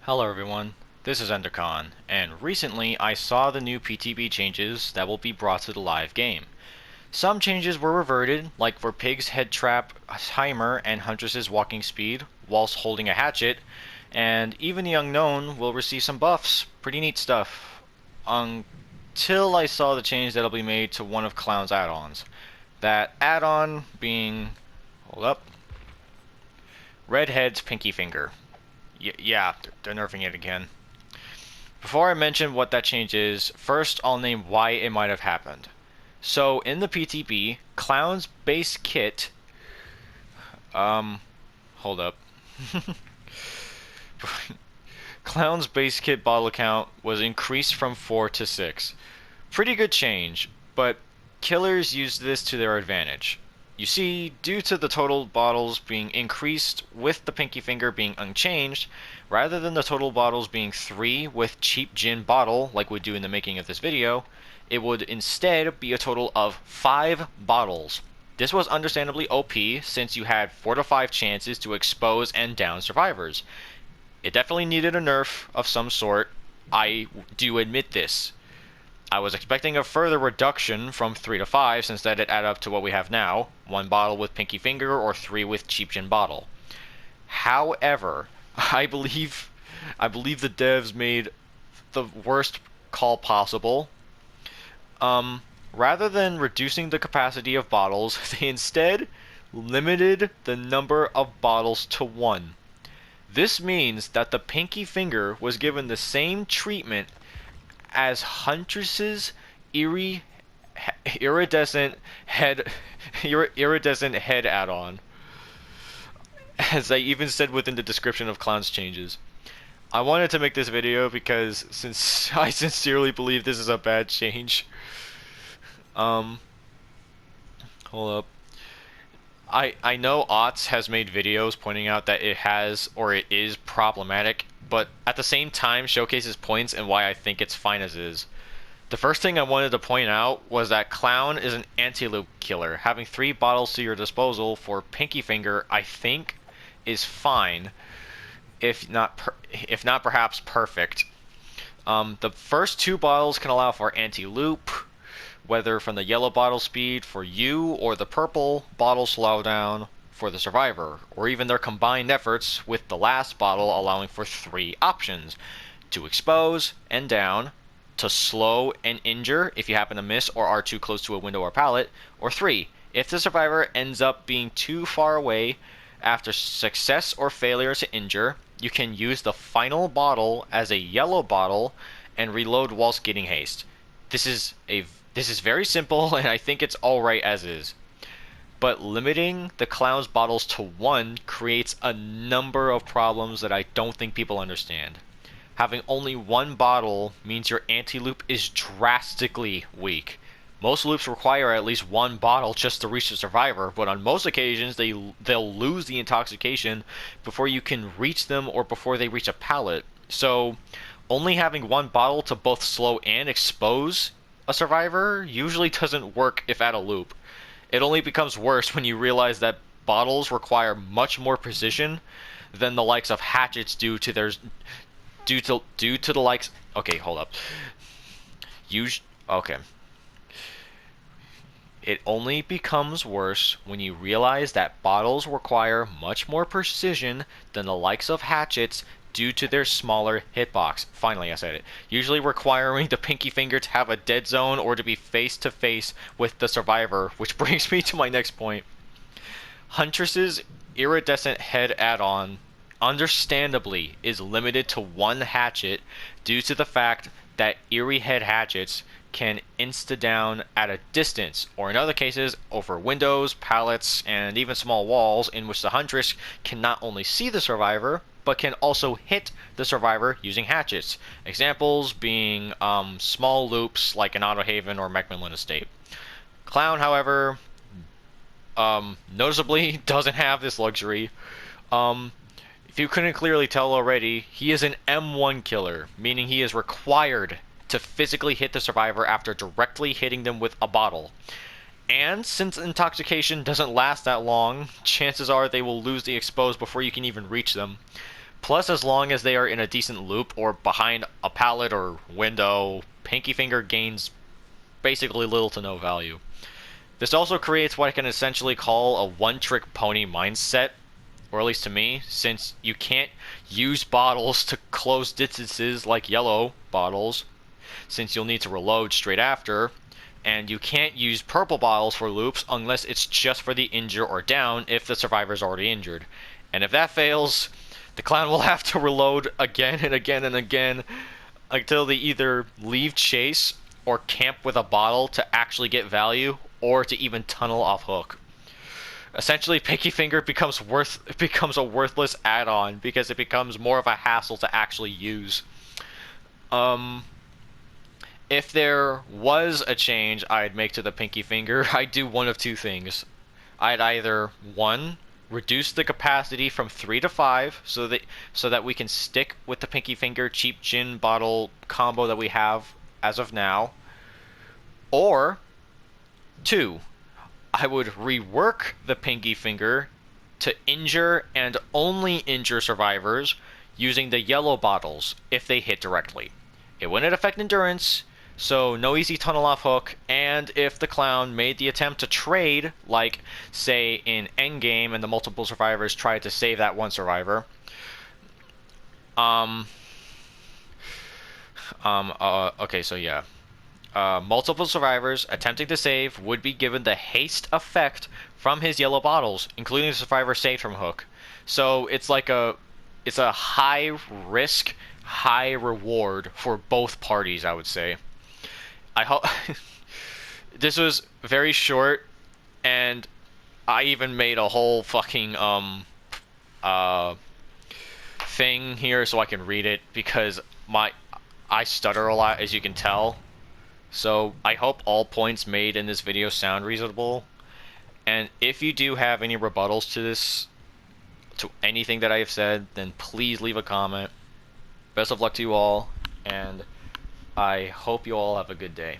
Hello everyone, this is Endercon, and recently I saw the new PTB changes that will be brought to the live game. Some changes were reverted, like for Pig's head trap timer and Huntress's walking speed whilst holding a hatchet, and even the Unknown will receive some buffs. Pretty neat stuff. Until I saw the change that'll be made to one of Clown's add-ons. That add-on being... hold up. Redhead's pinky finger. Yeah, they're nerfing it again. Before I mention what that change is, first I'll name why it might have happened. So, in the PTB, Clown's base kit... hold up. Clown's base kit bottle count was increased from 4 to 6. Pretty good change, but killers used this to their advantage. You see, due to the total bottles being increased with the pinky finger being unchanged, rather than the total bottles being 3 with cheap gin bottle like we do in the making of this video, it would instead be a total of 5 bottles. This was understandably OP since you had 4 to 5 chances to expose and down survivors. It definitely needed a nerf of some sort, I do admit this. I was expecting a further reduction from 3 to 5 since that'd add up to what we have now, 1 bottle with pinky finger or 3 with cheap gin bottle. However, I believe the devs made the worst call possible. Rather than reducing the capacity of bottles, they instead limited the number of bottles to 1. This means that the pinky finger was given the same treatment as Huntress's iridescent head add-on, as I even said within the description of Clown's changes. I wanted to make this video because since I sincerely believe this is a bad change. Hold up. I know Otts has made videos pointing out that it has or it is problematic, but at the same time showcases points and why I think it's fine as is. The first thing I wanted to point out was that Clown is an anti-loop killer. Having 3 bottles to your disposal for pinky finger, I think, is fine, if not perhaps perfect. The first 2 bottles can allow for anti-loop, whether from the yellow bottle speed for you or the purple bottle slowdown for the survivor, or even their combined efforts with the last bottle allowing for 3 options: to expose and down, to slow and injure if you happen to miss or are too close to a window or pallet, or 3, if the survivor ends up being too far away after success or failure to injure, you can use the final bottle as a yellow bottle and reload whilst getting haste. This is very simple, and I think it's alright as is. But limiting the Clown's bottles to 1 creates a number of problems that I don't think people understand. Having only 1 bottle means your anti-loop is drastically weak. Most loops require at least 1 bottle just to reach the survivor, but on most occasions they'll lose the intoxication before you can reach them or before they reach a pallet. So only having 1 bottle to both slow and expose a survivor usually doesn't work if at a loop. It only becomes worse when you realize that bottles require much more precision than the likes of hatchets do to the likes. Okay, hold up. Okay. It only becomes worse when you realize that bottles require much more precision than the likes of hatchets due to their smaller hitbox. Finally, I said it. Usually requiring the pinky finger to have a dead zone or to be face to face with the survivor, which brings me to my next point. Huntress's iridescent head add-on understandably is limited to 1 hatchet due to the fact that Iri Head hatchets can insta-down at a distance, or in other cases, over windows, pallets, and even small walls in which the Huntress can not only see the survivor, but can also hit the survivor using hatchets. Examples being small loops like an Auto Haven or Macmillan Estate. Clown, however, noticeably doesn't have this luxury. If you couldn't clearly tell already, he is an M1 killer, meaning he is required to physically hit the survivor after directly hitting them with a bottle. And since intoxication doesn't last that long, chances are they will lose the expose before you can even reach them. Plus, as long as they are in a decent loop or behind a pallet or window, Pinky Finger gains basically little to no value. This also creates what I can essentially call a one-trick pony mindset, or at least to me, since you can't use bottles to close distances like yellow bottles, since you'll need to reload straight after, and you can't use purple bottles for loops unless it's just for the injure or down if the survivor's already injured. And if that fails, the clown will have to reload again and again and again until they either leave chase or camp with a bottle to actually get value, or to even tunnel off hook. Essentially, Pinky Finger becomes a worthless add-on because it becomes more of a hassle to actually use. If there was a change I'd make to the Pinky Finger, I'd do one of two things. I'd either, one, reduce the capacity from 3 to 5 so that we can stick with the Pinky Finger cheap gin bottle combo that we have as of now. Or 2, I would rework the Pinky Finger to injure and only injure survivors using the yellow bottles if they hit directly. It wouldn't affect endurance, so no easy tunnel off hook, and if the clown made the attempt to trade, like, say, in endgame and the multiple survivors tried to save that one survivor, okay, so yeah. Multiple survivors attempting to save would be given the haste effect from his yellow bottles, including the survivor saved from hook. So it's a high risk, high reward for both parties, I would say. I hope this was very short, and I even made a whole fucking thing here so I can read it because I stutter a lot, as you can tell. So I hope all points made in this video sound reasonable. And if you do have any rebuttals to this, to anything that I have said, then please leave a comment. Best of luck to you all, and I hope you all have a good day.